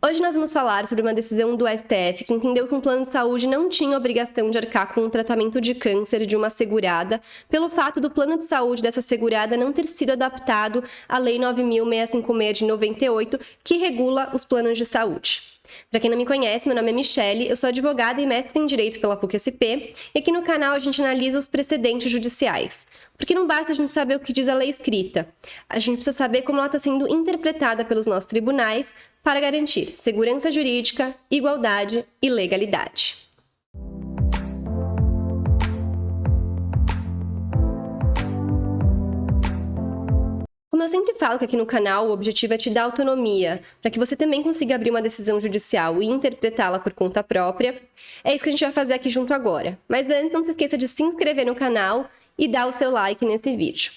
Hoje nós vamos falar sobre uma decisão do STF que entendeu que um plano de saúde não tinha obrigação de arcar com o tratamento de câncer de uma segurada pelo fato do plano de saúde dessa segurada não ter sido adaptado à Lei 9.656 de 98, que regula os planos de saúde. Para quem não me conhece, meu nome é Michele, eu sou advogada e mestre em Direito pela PUC-SP, e aqui no canal a gente analisa os precedentes judiciais. Porque não basta a gente saber o que diz a lei escrita, a gente precisa saber como ela está sendo interpretada pelos nossos tribunais para garantir segurança jurídica, igualdade e legalidade. Como eu sempre falo que aqui no canal o objetivo é te dar autonomia, para que você também consiga abrir uma decisão judicial e interpretá-la por conta própria, é isso que a gente vai fazer aqui junto agora. Mas antes, não se esqueça de se inscrever no canal e dar o seu like nesse vídeo.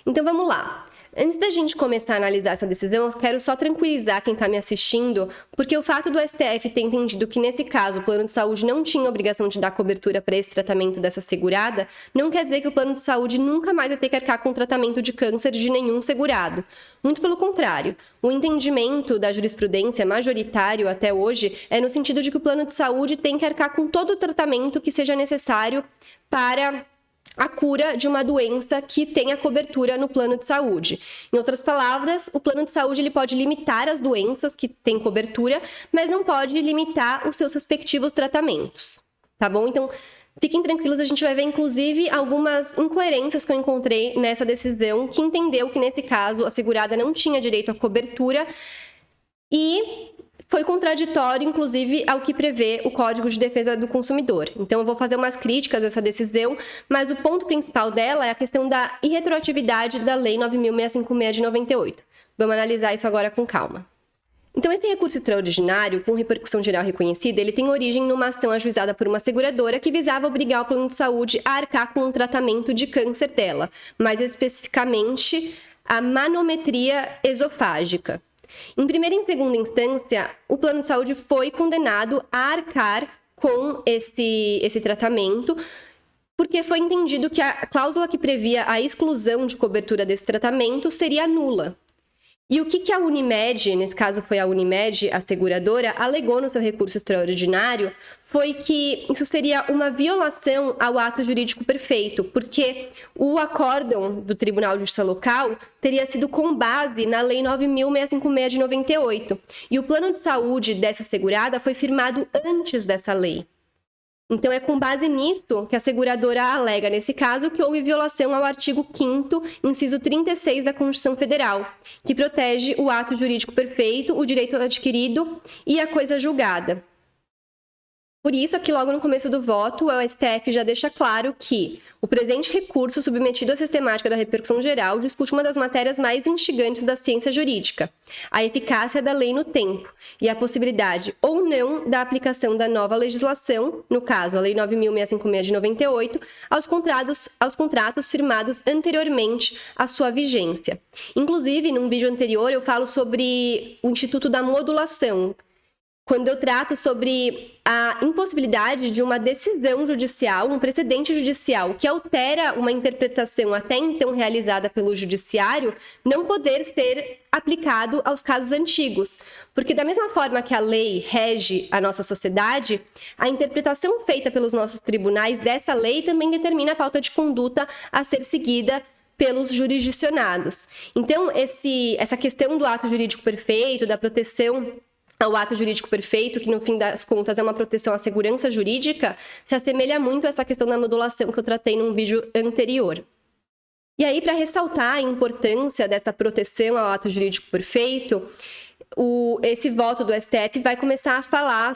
Então vamos lá! Antes da gente começar a analisar essa decisão, eu quero só tranquilizar quem está me assistindo, porque o fato do STF ter entendido que, nesse caso, o plano de saúde não tinha obrigação de dar cobertura para esse tratamento dessa segurada, não quer dizer que o plano de saúde nunca mais vai ter que arcar com o tratamento de câncer de nenhum segurado. Muito pelo contrário, o entendimento da jurisprudência majoritário até hoje é no sentido de que o plano de saúde tem que arcar com todo o tratamento que seja necessário para a cura de uma doença que tenha cobertura no plano de saúde. Em outras palavras, o plano de saúde ele pode limitar as doenças que têm cobertura, mas não pode limitar os seus respectivos tratamentos, tá bom? Então, fiquem tranquilos, a gente vai ver, inclusive, algumas incoerências que eu encontrei nessa decisão, que entendeu que, nesse caso, a segurada não tinha direito à cobertura e foi contraditório, inclusive, ao que prevê o Código de Defesa do Consumidor. Então, eu vou fazer umas críticas a essa decisão, mas o ponto principal dela é a questão da irretroatividade da Lei 9.656 de 98. Vamos analisar isso agora com calma. Então, esse recurso extraordinário, com repercussão geral reconhecida, ele tem origem numa ação ajuizada por uma seguradora que visava obrigar o plano de saúde a arcar com um tratamento de câncer dela, mais especificamente a manometria esofágica. Em primeira e em segunda instância, o plano de saúde foi condenado a arcar com esse tratamento, porque foi entendido que a cláusula que previa a exclusão de cobertura desse tratamento seria nula. E o que a Unimed, nesse caso foi a Unimed, a seguradora, alegou no seu recurso extraordinário foi que isso seria uma violação ao ato jurídico perfeito, porque o acórdão do Tribunal de Justiça Local teria sido com base na Lei 9.656 de 98, e o plano de saúde dessa segurada foi firmado antes dessa lei. Então, é com base nisso que a seguradora alega, nesse caso, que houve violação ao artigo 5º, inciso 36 da Constituição Federal, que protege o ato jurídico perfeito, o direito adquirido e a coisa julgada. Por isso, aqui logo no começo do voto, o STF já deixa claro que o presente recurso submetido à sistemática da repercussão geral discute uma das matérias mais instigantes da ciência jurídica, a eficácia da lei no tempo e a possibilidade ou não da aplicação da nova legislação, no caso, a Lei 9.656 de 98, aos contratos firmados anteriormente à sua vigência. Inclusive, num vídeo anterior, eu falo sobre o Instituto da Modulação, quando eu trato sobre a impossibilidade de uma decisão judicial, um precedente judicial que altera uma interpretação até então realizada pelo judiciário, não poder ser aplicado aos casos antigos. Porque da mesma forma que a lei rege a nossa sociedade, a interpretação feita pelos nossos tribunais dessa lei também determina a pauta de conduta a ser seguida pelos jurisdicionados. Então, essa questão do ato jurídico perfeito, da proteção ao ato jurídico perfeito, que no fim das contas é uma proteção à segurança jurídica, se assemelha muito a essa questão da modulação que eu tratei num vídeo anterior. E aí, para ressaltar a importância dessa proteção ao ato jurídico perfeito, esse voto do STF vai começar a falar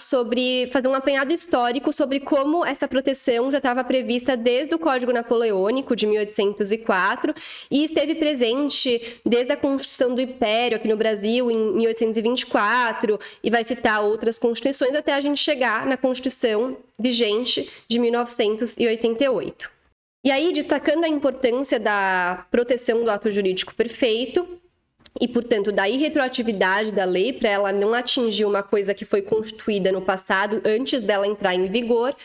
fazer um apanhado histórico sobre como essa proteção já estava prevista desde o Código Napoleônico de 1804 e esteve presente desde a Constituição do Império aqui no Brasil em 1824 e vai citar outras constituições até a gente chegar na Constituição vigente de 1988. E aí, destacando a importância da proteção do ato jurídico perfeito, e, portanto, da irretroatividade da lei para ela não atingir uma coisa que foi constituída no passado antes dela entrar em vigor,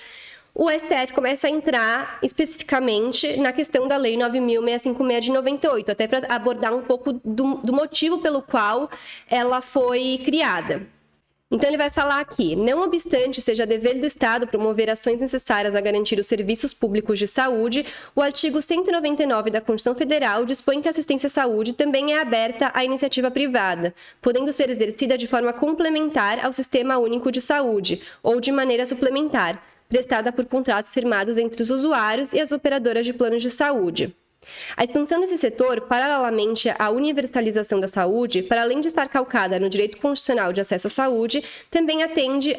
o STF começa a entrar especificamente na questão da Lei 9.656 de 98, até para abordar um pouco do motivo pelo qual ela foi criada. Então, ele vai falar aqui: não obstante seja dever do Estado promover ações necessárias a garantir os serviços públicos de saúde, o artigo 199 da Constituição Federal dispõe que a assistência à saúde também é aberta à iniciativa privada, podendo ser exercida de forma complementar ao Sistema Único de Saúde ou de maneira suplementar, prestada por contratos firmados entre os usuários e as operadoras de planos de saúde. A expansão desse setor, paralelamente à universalização da saúde, para além de estar calcada no direito constitucional de acesso à saúde, também atende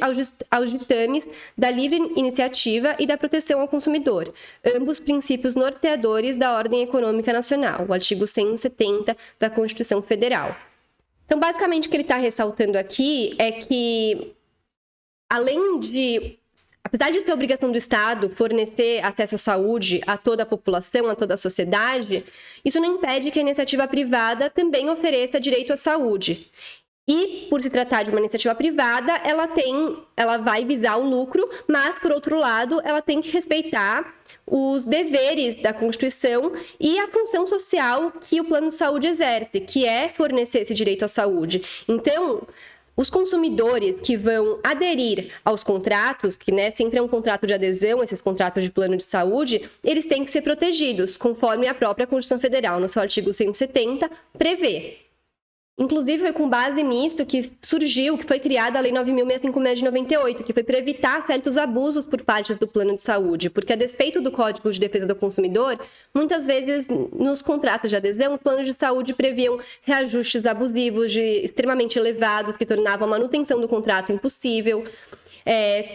aos ditames da livre iniciativa e da proteção ao consumidor, ambos princípios norteadores da ordem econômica nacional, o artigo 170 da Constituição Federal. Então, basicamente, o que ele está ressaltando aqui é que, apesar de ser obrigação do Estado fornecer acesso à saúde a toda a população, a toda a sociedade, isso não impede que a iniciativa privada também ofereça direito à saúde. E, por se tratar de uma iniciativa privada, ela vai visar o lucro, mas, por outro lado, ela tem que respeitar os deveres da Constituição e a função social que o plano de saúde exerce, que é fornecer esse direito à saúde. Então, os consumidores que vão aderir aos contratos, que sempre é um contrato de adesão, esses contratos de plano de saúde, eles têm que ser protegidos, conforme a própria Constituição Federal, no seu artigo 170, prevê. Inclusive, foi com base nisso que foi criada a Lei 9.656 de 98, que foi para evitar certos abusos por parte do plano de saúde, porque, a despeito do Código de Defesa do Consumidor, muitas vezes, nos contratos de adesão, os planos de saúde previam reajustes abusivos extremamente elevados, que tornavam a manutenção do contrato impossível,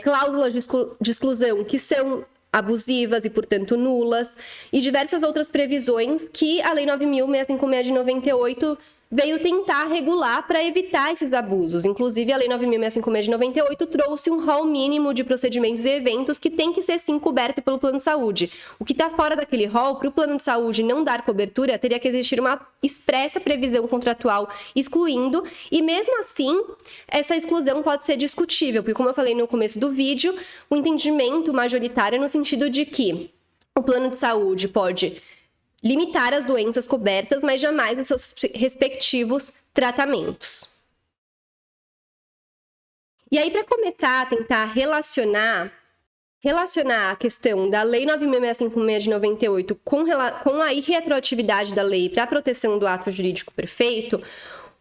cláusulas de exclusão que são abusivas e, portanto, nulas, e diversas outras previsões que a Lei 9.656 de 98 veio tentar regular para evitar esses abusos. Inclusive, a Lei 9.656 de 98 trouxe um rol mínimo de procedimentos e eventos que tem que ser, sim, coberto pelo plano de saúde. O que está fora daquele rol, para o plano de saúde não dar cobertura, teria que existir uma expressa previsão contratual excluindo, e mesmo assim, essa exclusão pode ser discutível, porque, como eu falei no começo do vídeo, o entendimento majoritário é no sentido de que o plano de saúde pode limitar as doenças cobertas, mas jamais os seus respectivos tratamentos. E aí, para começar a tentar relacionar a questão da Lei 9.656 de 98 com a irretroatividade da lei para a proteção do ato jurídico perfeito,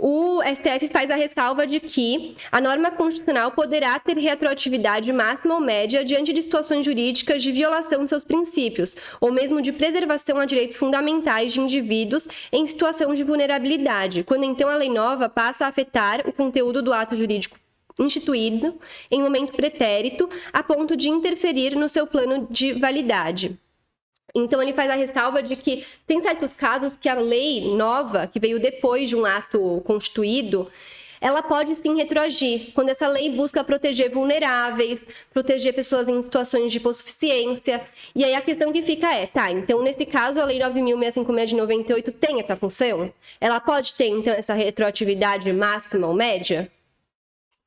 o STF faz a ressalva de que a norma constitucional poderá ter retroatividade máxima ou média diante de situações jurídicas de violação de seus princípios, ou mesmo de preservação a direitos fundamentais de indivíduos em situação de vulnerabilidade, quando então a lei nova passa a afetar o conteúdo do ato jurídico instituído em momento pretérito, a ponto de interferir no seu plano de validade. Então, ele faz a ressalva de que tem certos casos que a lei nova, que veio depois de um ato constituído, ela pode sim retroagir, quando essa lei busca proteger vulneráveis, proteger pessoas em situações de hipossuficiência. E aí a questão que fica então nesse caso a Lei 9.656 de 98 tem essa função? Ela pode ter, então, essa retroatividade máxima ou média?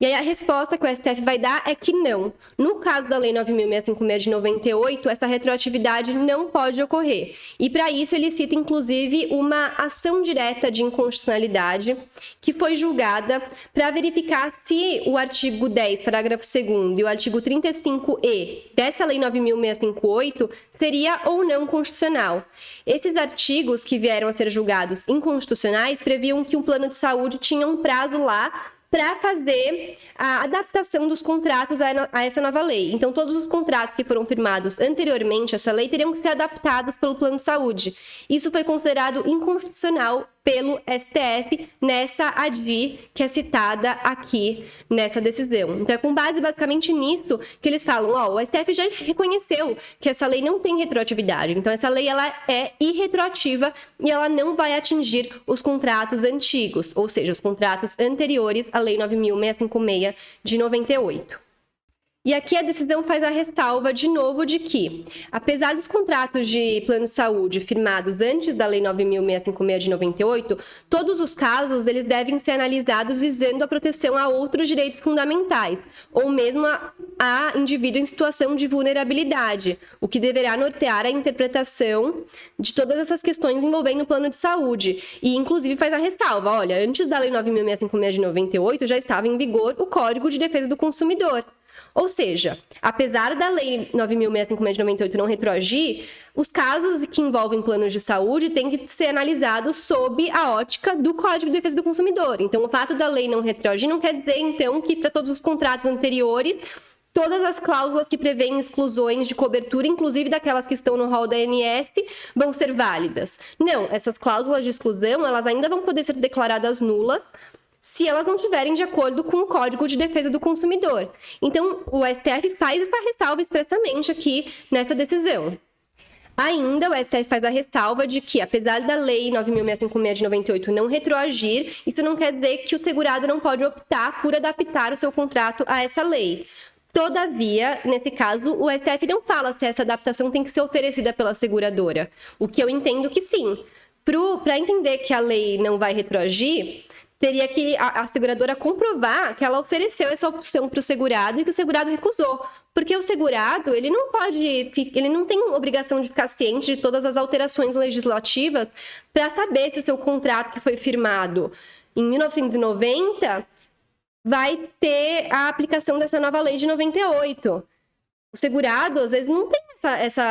E aí a resposta que o STF vai dar é que não. No caso da Lei 9.656 de 98, essa retroatividade não pode ocorrer. E para isso ele cita, inclusive, uma ação direta de inconstitucionalidade que foi julgada para verificar se o artigo 10, parágrafo 2º, e o artigo 35e dessa Lei 9.658 seria ou não constitucional. Esses artigos que vieram a ser julgados inconstitucionais previam que o plano de saúde tinha um prazo lá para fazer a adaptação dos contratos a essa nova lei. Então, todos os contratos que foram firmados anteriormente a essa lei teriam que ser adaptados pelo plano de saúde. Isso foi considerado inconstitucional pelo STF nessa ADI que é citada aqui nessa decisão. Então, é com base basicamente nisso que eles falam, o STF já reconheceu que essa lei não tem retroatividade. Então, essa lei ela é irretroativa e ela não vai atingir os contratos antigos, ou seja, os contratos anteriores à Lei 9.656 de 98. E aqui a decisão faz a ressalva, de novo, de que, apesar dos contratos de plano de saúde firmados antes da Lei 9.656 de 98, todos os casos eles devem ser analisados visando a proteção a outros direitos fundamentais, ou mesmo a indivíduo em situação de vulnerabilidade, o que deverá nortear a interpretação de todas essas questões envolvendo o plano de saúde. E, inclusive, faz a ressalva, olha, antes da Lei 9.656 de 98, já estava em vigor o Código de Defesa do Consumidor. Ou seja, apesar da Lei 9.656 de 98 não retroagir, os casos que envolvem planos de saúde têm que ser analisados sob a ótica do Código de Defesa do Consumidor. Então, o fato da lei não retroagir não quer dizer, então, que para todos os contratos anteriores, todas as cláusulas que prevêem exclusões de cobertura, inclusive daquelas que estão no rol da ANS, vão ser válidas. Não, essas cláusulas de exclusão, elas ainda vão poder ser declaradas nulas, se elas não estiverem de acordo com o Código de Defesa do Consumidor. Então, o STF faz essa ressalva expressamente aqui nessa decisão. Ainda, o STF faz a ressalva de que, apesar da Lei 9.656 de 98 não retroagir, isso não quer dizer que o segurado não pode optar por adaptar o seu contrato a essa lei. Todavia, nesse caso, o STF não fala se essa adaptação tem que ser oferecida pela seguradora, o que eu entendo que sim. Para entender que a lei não vai retroagir, teria que a seguradora comprovar que ela ofereceu essa opção para o segurado e que o segurado recusou. Porque o segurado, ele não tem obrigação de ficar ciente de todas as alterações legislativas para saber se o seu contrato que foi firmado em 1990 vai ter a aplicação dessa nova lei de 98. O segurado, às vezes, não tem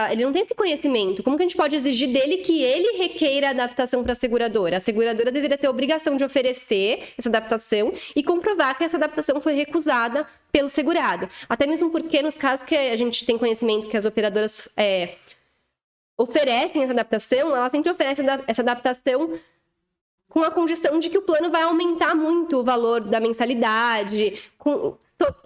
ele não tem esse conhecimento. Como que a gente pode exigir dele que ele requeira a adaptação para a seguradora? A seguradora deveria ter a obrigação de oferecer essa adaptação e comprovar que essa adaptação foi recusada pelo segurado. Até mesmo porque, nos casos que a gente tem conhecimento que as operadoras oferecem essa adaptação, elas sempre oferecem essa adaptação com a condição de que o plano vai aumentar muito o valor da mensalidade,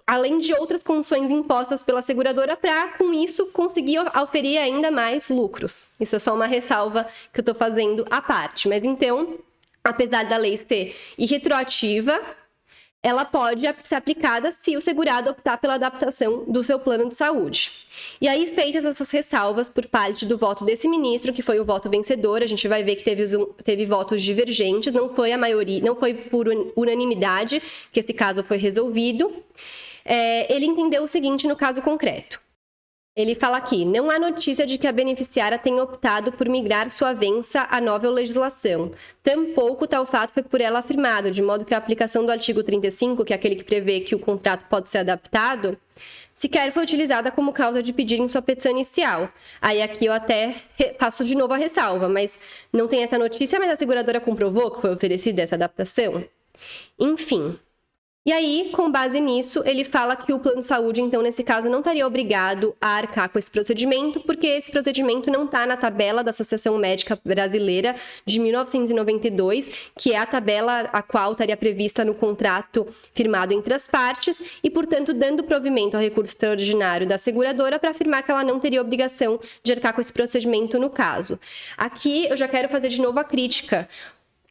além de outras condições impostas pela seguradora, para, com isso, conseguir oferir ainda mais lucros. Isso é só uma ressalva que eu estou fazendo à parte. Mas, então, apesar da lei ser irretroativa, ela pode ser aplicada se o segurado optar pela adaptação do seu plano de saúde. E aí, feitas essas ressalvas por parte do voto desse ministro, que foi o voto vencedor, a gente vai ver que teve votos divergentes, não foi a maioria, não foi por unanimidade que esse caso foi resolvido. Ele entendeu o seguinte no caso concreto. Ele fala aqui, não há notícia de que a beneficiária tenha optado por migrar sua vença à nova legislação. Tampouco tal fato foi por ela afirmado, de modo que a aplicação do artigo 35, que é aquele que prevê que o contrato pode ser adaptado, sequer foi utilizada como causa de pedir em sua petição inicial. Aí aqui eu até faço de novo a ressalva, mas não tem essa notícia, mas a seguradora comprovou que foi oferecida essa adaptação? Enfim. E aí, com base nisso, ele fala que o plano de saúde, então, nesse caso, não estaria obrigado a arcar com esse procedimento, porque esse procedimento não está na tabela da Associação Médica Brasileira de 1992, que é a tabela a qual estaria prevista no contrato firmado entre as partes, e, portanto, dando provimento ao recurso extraordinário da seguradora para afirmar que ela não teria obrigação de arcar com esse procedimento no caso. Aqui, eu já quero fazer de novo a crítica.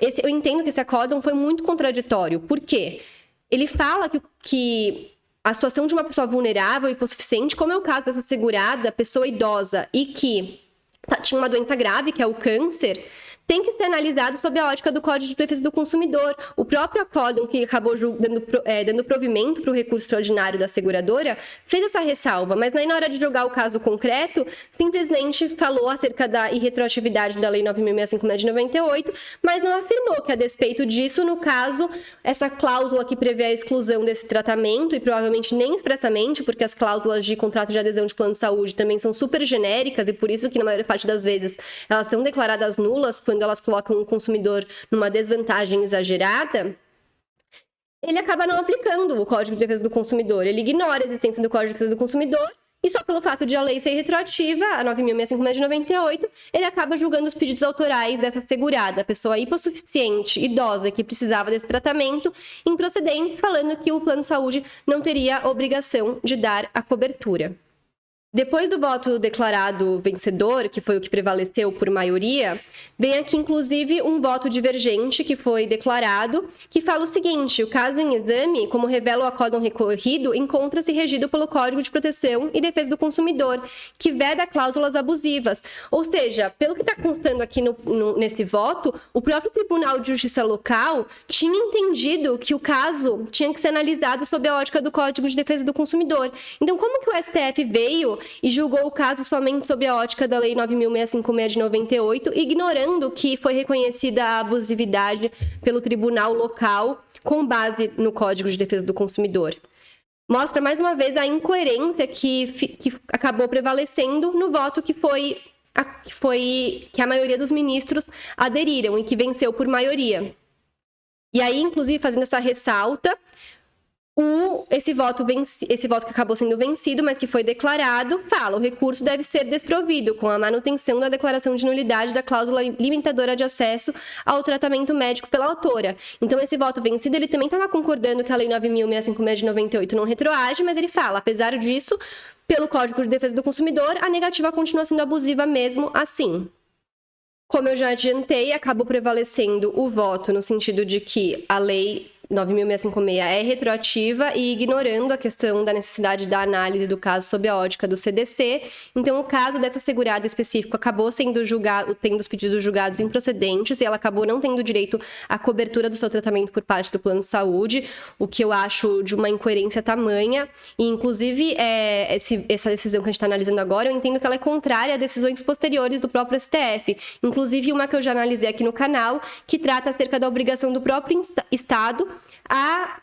Eu entendo que esse acórdão foi muito contraditório. Por quê? Ele fala que a situação de uma pessoa vulnerável e hipossuficiente, como é o caso dessa segurada, pessoa idosa e que tinha uma doença grave, que é o câncer, tem que ser analisado sob a ótica do Código de Defesa do Consumidor. O próprio acórdão que acabou dando provimento para o recurso extraordinário da seguradora fez essa ressalva, mas aí na hora de julgar o caso concreto, simplesmente falou acerca da irretroatividade da Lei 9.656 de 98, mas não afirmou que, a despeito disso, no caso, essa cláusula que prevê a exclusão desse tratamento, e provavelmente nem expressamente, porque as cláusulas de contrato de adesão de plano de saúde também são super genéricas, e por isso que, na maior parte das vezes, elas são declaradas nulas quando elas colocam o consumidor numa desvantagem exagerada, ele acaba não aplicando o Código de Defesa do Consumidor. Ele ignora a existência do Código de Defesa do Consumidor e só pelo fato de a lei ser retroativa, a 9.656 de 98, ele acaba julgando os pedidos autorais dessa segurada, a pessoa hipossuficiente, idosa, que precisava desse tratamento, improcedentes, falando que o plano de saúde não teria obrigação de dar a cobertura. Depois do voto declarado vencedor, que foi o que prevaleceu por maioria, vem aqui, inclusive, um voto divergente que foi declarado, que fala o seguinte: o caso em exame, como revela o acórdão recorrido, encontra-se regido pelo Código de Proteção e Defesa do Consumidor, que veda cláusulas abusivas. Ou seja, pelo que está constando aqui nesse voto, o próprio Tribunal de Justiça Local tinha entendido que o caso tinha que ser analisado sob a ótica do Código de Defesa do Consumidor. Então, como que o STF veio e julgou o caso somente sob a ótica da Lei 9.656 de 98, ignorando que foi reconhecida a abusividade pelo tribunal local com base no Código de Defesa do Consumidor? Mostra, mais uma vez, a incoerência que acabou prevalecendo no voto que a maioria dos ministros aderiram e que venceu por maioria. E aí, inclusive, fazendo essa ressalta, esse voto que acabou sendo vencido, mas que foi declarado, fala: o recurso deve ser desprovido com a manutenção da declaração de nulidade da cláusula limitadora de acesso ao tratamento médico pela autora. Então, esse voto vencido, ele também estava concordando que a Lei 9.656 de 98 não retroage, mas ele fala: apesar disso, pelo Código de Defesa do Consumidor, a negativa continua sendo abusiva mesmo assim. Como eu já adiantei, acabou prevalecendo o voto no sentido de que a Lei 9.656 é retroativa e ignorando a questão da necessidade da análise do caso sob a ótica do CDC. Então, o caso dessa segurada específico acabou tendo os pedidos julgados improcedentes e ela acabou não tendo direito à cobertura do seu tratamento por parte do plano de saúde, o que eu acho de uma incoerência tamanha. E, inclusive, essa decisão que a gente está analisando agora, eu entendo que ela é contrária a decisões posteriores do próprio STF. Inclusive, uma que eu já analisei aqui no canal, que trata acerca da obrigação do próprio Estado a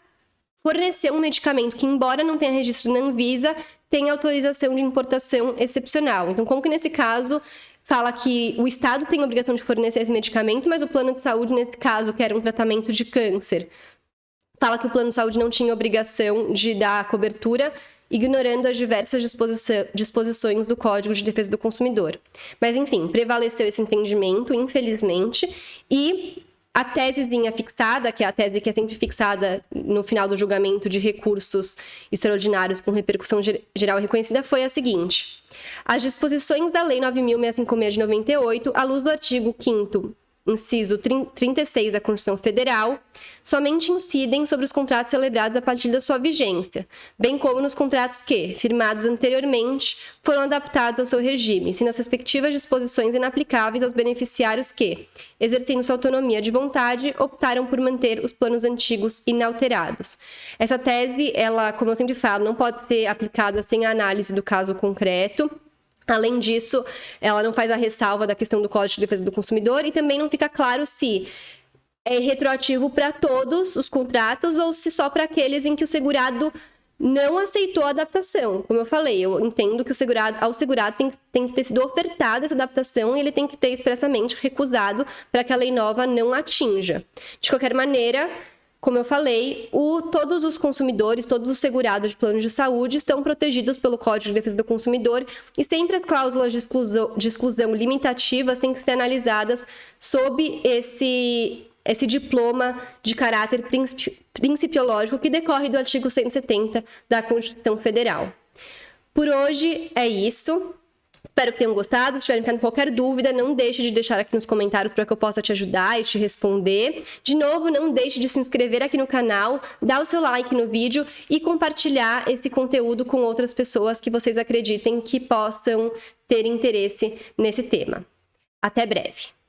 fornecer um medicamento que, embora não tenha registro na Anvisa, tem autorização de importação excepcional. Então, como que nesse caso fala que o Estado tem a obrigação de fornecer esse medicamento, mas o plano de saúde, nesse caso, que era um tratamento de câncer, fala que o plano de saúde não tinha obrigação de dar cobertura, ignorando as diversas disposições do Código de Defesa do Consumidor. Mas, enfim, prevaleceu esse entendimento, infelizmente, e a tesezinha fixada, que é a tese que é sempre fixada no final do julgamento de recursos extraordinários com repercussão geral reconhecida, foi a seguinte: as disposições da Lei 9.656 de 98, à luz do artigo 5º, inciso 36 da Constituição Federal, somente incidem sobre os contratos celebrados a partir da sua vigência, bem como nos contratos que, firmados anteriormente, foram adaptados ao seu regime, sendo as respectivas disposições inaplicáveis aos beneficiários que, exercendo sua autonomia de vontade, optaram por manter os planos antigos inalterados. Essa tese, ela, como eu sempre falo, não pode ser aplicada sem a análise do caso concreto. Além disso, ela não faz a ressalva da questão do Código de Defesa do Consumidor e também não fica claro se é retroativo para todos os contratos ou se só para aqueles em que o segurado não aceitou a adaptação. Como eu falei, eu entendo que ao segurado tem que ter sido ofertada essa adaptação e ele tem que ter expressamente recusado para que a lei nova não atinja. De qualquer maneira, como eu falei, todos os consumidores, todos os segurados de planos de saúde estão protegidos pelo Código de Defesa do Consumidor e sempre as cláusulas de exclusão limitativas têm que ser analisadas sob esse diploma de caráter principiológico que decorre do artigo 170 da Constituição Federal. Por hoje é isso. Espero que tenham gostado. Se tiverem qualquer dúvida, não deixe de deixar aqui nos comentários para que eu possa te ajudar e te responder. De novo, não deixe de se inscrever aqui no canal, dar o seu like no vídeo e compartilhar esse conteúdo com outras pessoas que vocês acreditem que possam ter interesse nesse tema. Até breve!